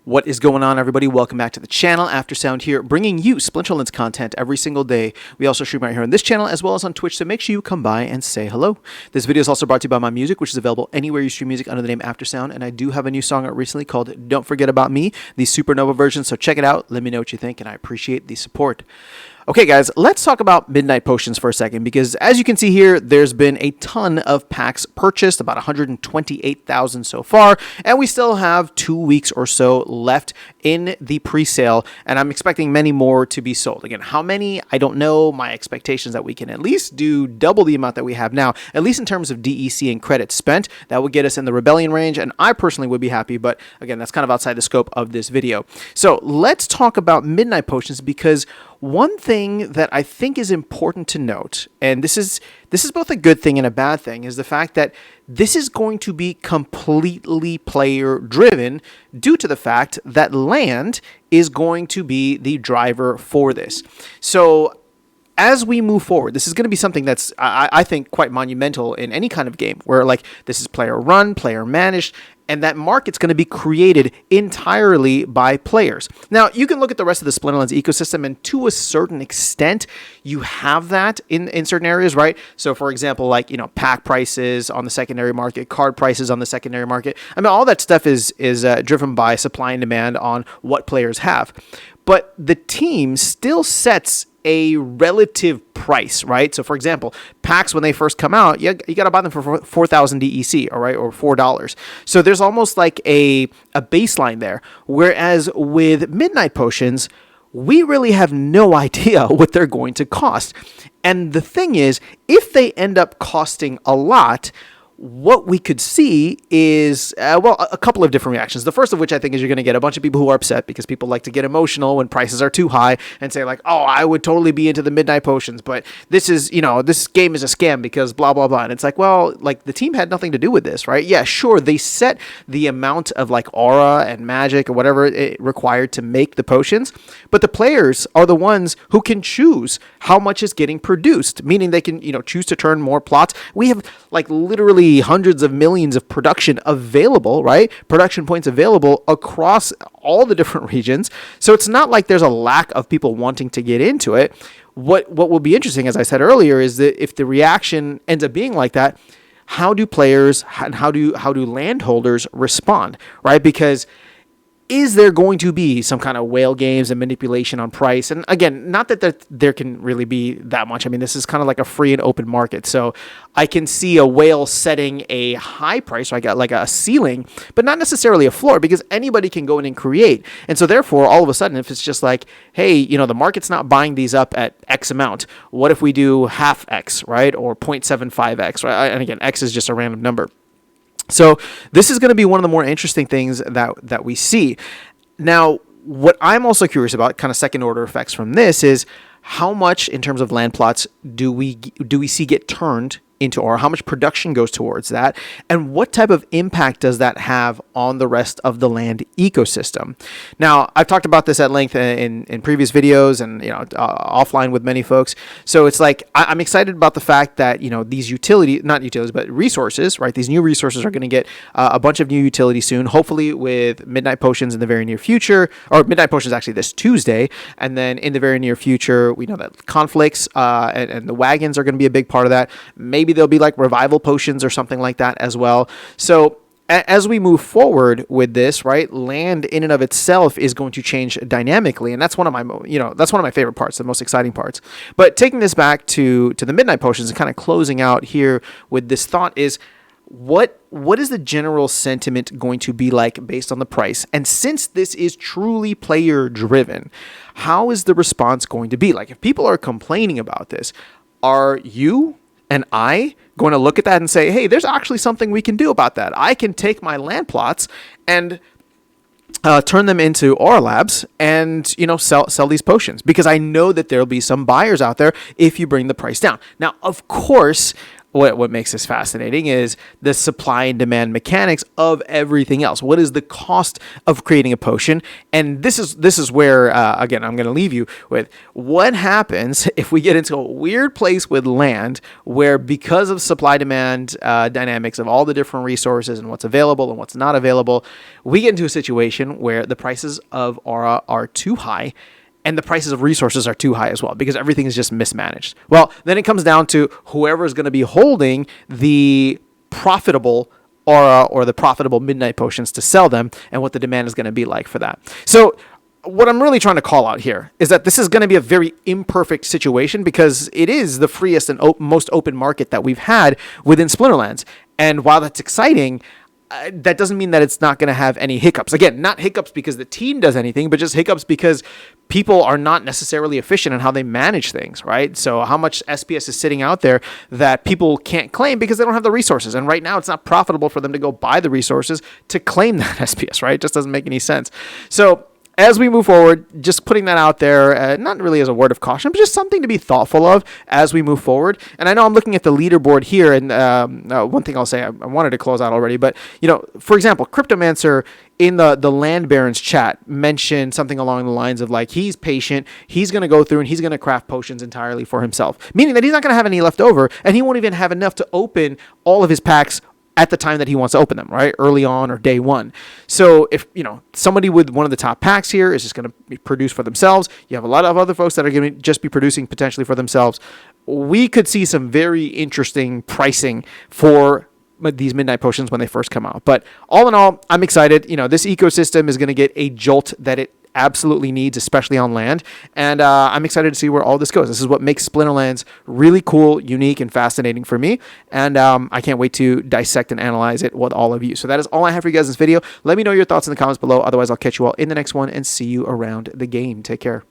What is going on, everybody? Welcome back to the channel. Aftersound here, bringing you Splinterlands content every single day. We also stream right here on this channel as well as on Twitch, so make sure you come by and say hello. This video is also brought to you by my music, which is available anywhere you stream music under the name Aftersound, and I do have a new song out recently called Don't Forget About Me, the Supernova version, so check it out. Let me know what you think, and I appreciate the support. Okay, guys, let's talk about Midnight Potions for a second, because as you can see here, there's been a ton of packs purchased, about 128,000 so far, and we still have 2 weeks or so left in the pre-sale, and I'm expecting many more to be sold. Again, how many? I don't know. My expectation is that we can at least do double the amount that we have now, at least in terms of DEC and credits spent. That would get us in the Rebellion range, and I personally would be happy, but again, that's kind of outside the scope of this video. So let's talk about Midnight Potions, because one thing that I think is important to note, and this is both a good thing and a bad thing, is the fact that this is going to be completely player driven due to the fact that land is going to be the driver for this. So as we move forward, this is going to be something that's, I think, quite monumental in any kind of game where, like, this is player run, player managed, and that market's going to be created entirely by players. Now, you can look at the rest of the Splinterlands ecosystem, and to a certain extent, you have that in certain areas, right? So, for example, like, you know, pack prices on the secondary market, card prices on the secondary market. I mean, all that stuff is driven by supply and demand on what players have. But the team still sets a relative price, right? So, for example, packs, when they first come out, you got to buy them for 4,000 DEC, all right, or $4. So there's almost like a baseline there. Whereas with Midnight Potions, we really have no idea what they're going to cost. And the thing is, if they end up costing a lot, what we could see is, a couple of different reactions. The first of which I think is you're going to get a bunch of people who are upset because people like to get emotional when prices are too high and say like, oh, I would totally be into the Midnight Potions, but this is, you know, this game is a scam because blah, blah, blah. And it's like, well, like the team had nothing to do with this, right? Yeah, sure. They set the amount of like aura and magic or whatever it required to make the potions, but the players are the ones who can choose how much is getting produced, meaning they can, you know, choose to turn more plots. We have like literally hundreds of millions of production available, right? Production points available across all the different regions. So it's not like there's a lack of people wanting to get into it. What will be interesting, as I said earlier, is that if the reaction ends up being like that, how do players and how do landholders respond, right? Because is there going to be some kind of whale games and manipulation on price? And again, not that there can really be that much. I mean, this is kind of like a free and open market. So I can see a whale setting a high price, so I got like a ceiling, but not necessarily a floor, because anybody can go in and create. And so therefore, all of a sudden, if it's just like, hey, you know, the market's not buying these up at X amount, what if we do half X, right? Or 0.75X, right? And again, X is just a random number. So this is going to be one of the more interesting things that we see. Now, what I'm also curious about, kind of second order effects from this, is how much in terms of land plots do we see get turned into, or how much production goes towards that, and what type of impact does that have on the rest of the land ecosystem? Now, I've talked about this at length in previous videos and, you know, offline with many folks. So it's like, I'm excited about the fact that, you know, these not utilities, but resources, right? These new resources are going to get a bunch of new utilities soon, hopefully with Midnight Potions in the very near future, or Midnight Potions actually this Tuesday. And then in the very near future, we know that conflicts and the wagons are going to be a big part of that. Maybe there'll be like revival potions or something like that as well. So as we move forward with this, right, land in and of itself is going to change dynamically, and that's one of my favorite parts, the most exciting parts. But taking this back to the Midnight Potions and kind of closing out here with this thought is, what is the general sentiment going to be like based on the price? And since this is truly player driven, how is the response going to be? Like, if people are complaining about this, are you and I going to look at that and say, hey, there's actually something we can do about that? I can take my land plots and turn them into Aura Labs and, you know, sell these potions, because I know that there'll be some buyers out there if you bring the price down. Now, of course, what makes this fascinating is the supply and demand mechanics of everything else. What is the cost of creating a potion? And this is where again, I'm going to leave you with what happens if we get into a weird place with land where, because of supply demand dynamics of all the different resources and what's available and what's not available, we get into a situation where the prices of aura are too high and the prices of resources are too high as well, because everything is just mismanaged. Well, then it comes down to whoever is going to be holding the profitable aura or the profitable midnight potions to sell them, and what the demand is going to be like for that. So what I'm really trying to call out here is that this is going to be a very imperfect situation, because it is the freest and most open market that we've had within Splinterlands. And while that's exciting, that doesn't mean that it's not going to have any hiccups. Again, not hiccups because the team does anything, but just hiccups because people are not necessarily efficient in how they manage things, right? So how much SPS is sitting out there that people can't claim because they don't have the resources. And right now it's not profitable for them to go buy the resources to claim that SPS, right? It just doesn't make any sense. So as we move forward, just putting that out there, not really as a word of caution, but just something to be thoughtful of as we move forward. And I know I'm looking at the leaderboard here, and one thing I'll say, I wanted to close out already, but, for example, Cryptomancer in the Land Barons chat mentioned something along the lines of, like, he's patient, he's going to go through and he's going to craft potions entirely for himself, meaning that he's not going to have any left over, and he won't even have enough to open all of his packs at the time that he wants to open them, right? Early on or day one. So if, somebody with one of the top packs here is just going to be produced for themselves, you have a lot of other folks that are going to just be producing potentially for themselves, we could see some very interesting pricing for these midnight potions when they first come out. But all in all, I'm excited. This ecosystem is going to get a jolt that it absolutely needs, especially on land. And I'm excited to see where all this goes. This is what makes Splinterlands really cool, unique, and fascinating for me. And I can't wait to dissect and analyze it with all of you. So that is all I have for you guys in this video. Let me know your thoughts in the comments below. Otherwise, I'll catch you all in the next one and see you around the game. Take care.